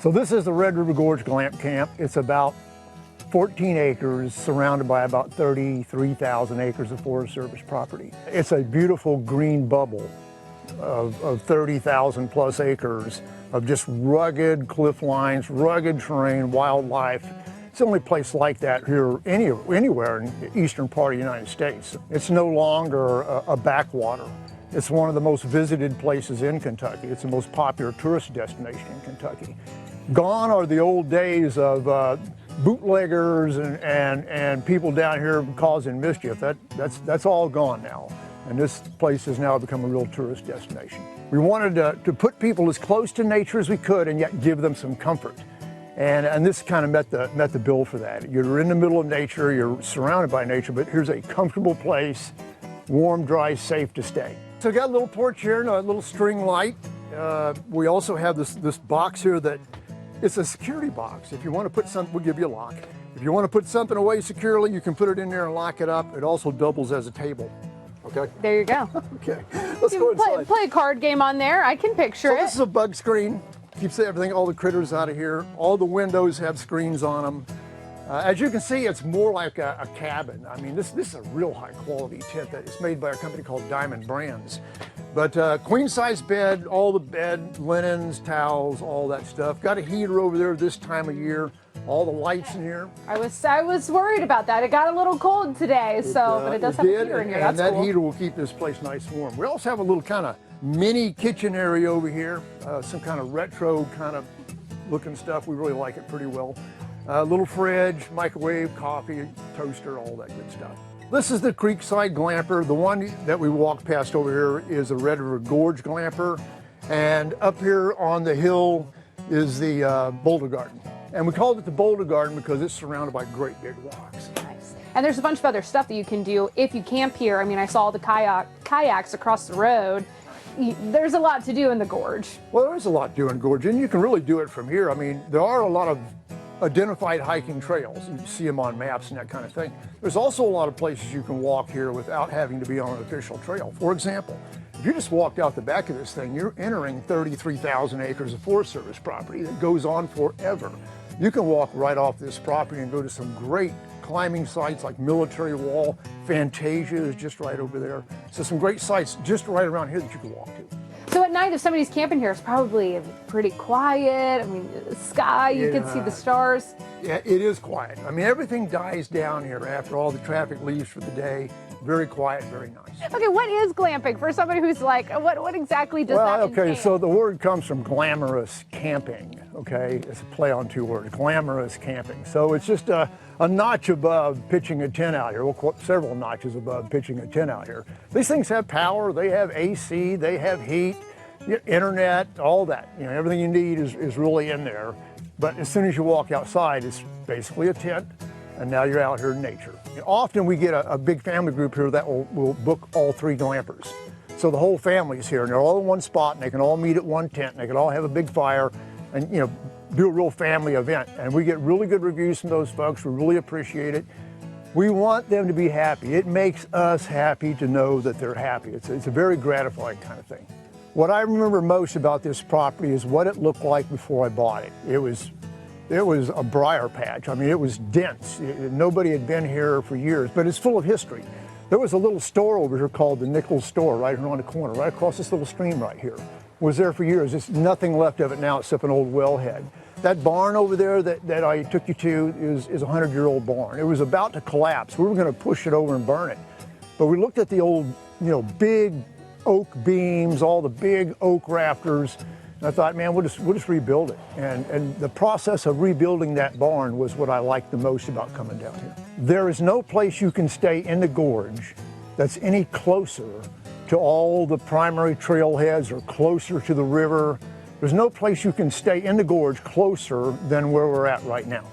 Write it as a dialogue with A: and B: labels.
A: So this is the Red River Gorge Glamp Camp. It's about 14 acres surrounded by about 33,000 acres of Forest Service property. It's a beautiful green bubble of 30,000 plus acres of just rugged cliff lines, rugged terrain, wildlife. It's the only place like that here anywhere in the eastern part of the United States. It's no longer a backwater. It's one of the most visited places in Kentucky. It's the most popular tourist destination in Kentucky. Gone are the old days of bootleggers and people down here causing mischief. That's all gone now. And this place has now become a real tourist destination. We wanted to put people as close to nature as we could and yet give them some comfort. And this kind of met the bill for that. You're in the middle of nature, you're surrounded by nature, but here's a comfortable place, warm, dry, safe to stay. So we got a little porch here and a little string light. We also have this box here that it's a security box. If you want to put something, we'll give you a lock. If you want to put something away securely, you can put it in there and lock it up. It also doubles as a table. Okay.
B: There you go.
A: Okay. Let's go inside.
B: Play a card game on there. I can picture it.
A: This is a bug screen. Keeps everything, all the critters out of here. All the windows have screens on them. As you can see, it's more like a cabin. I mean, this is a real high quality tent that is made by a company called Diamond Brands. But queen size bed, all the bed, linens, towels, all that stuff. Got a heater over there this time of year. All the lights in here.
B: I was worried about that. It got a little cold today, but it does have a heater in here.
A: And
B: that's
A: that
B: cool.
A: heater will keep this place nice and warm. We also have a little kind of mini kitchen area over here. Some kind of retro kind of looking stuff. We really like it pretty well. Little fridge, microwave, coffee, toaster, all that good stuff. This is the Creekside Glamper. The one that we walked past over here is the Red River Gorge Glamper. And up here on the hill is the Boulder Garden. And we called it the Boulder Garden because it's surrounded by great big rocks.
B: Nice. And there's a bunch of other stuff that you can do if you camp here. I mean, I saw the kayaks across the road. There's a lot to do in the gorge.
A: Well, there is a lot to do in Gorge, and you can really do it from here. I mean, there are a lot of identified hiking trails. You see them on maps and that kind of thing. There's also a lot of places you can walk here without having to be on an official trail. For example, if you just walked out the back of this thing, you're entering 33,000 acres of Forest Service property that goes on forever. You can walk right off this property and go to some great climbing sites like Military Wall. Fantasia is just right over there. So some great sites just right around here that you can walk to.
B: So at night, if somebody's camping here, it's probably pretty quiet. I mean, the sky, you can see the stars.
A: Yeah, it is quiet. I mean, everything dies down here after all the traffic leaves for the day. Very quiet, very nice.
B: Okay, what is glamping for somebody who's like, what exactly does that entail?
A: Okay, so the word comes from glamorous camping, okay? It's a play on two words, glamorous camping. So it's just a notch above pitching a tent out here, well, several notches above pitching a tent out here. These things have power, they have AC, they have heat, internet, all that. You know, everything you need is really in there. But as soon as you walk outside, it's basically a tent, and now you're out here in nature. And often we get a big family group here that will book all three glampers. So the whole family's here, and they're all in one spot, and they can all meet at one tent, and they can all have a big fire, and do a real family event. And we get really good reviews from those folks. We really appreciate it. We want them to be happy. It makes us happy to know that they're happy. It's a very gratifying kind of thing. What I remember most about this property is what it looked like before I bought it. It was a briar patch. I mean, it was dense. Nobody had been here for years, but it's full of history. There was a little store over here called the Nichols Store right here on the corner, right across this little stream right here. Was there for years. There's nothing left of it now except an old wellhead. That barn over there that I took you to is a 100-year-old barn. It was about to collapse. We were going to push it over and burn it. But we looked at the old, big oak beams, all the big oak rafters, and I thought, man, we'll just rebuild it. And the process of rebuilding that barn was what I liked the most about coming down here. There is no place you can stay in the gorge that's any closer to all the primary trailheads or closer to the river. There's no place you can stay in the gorge closer than where we're at right now.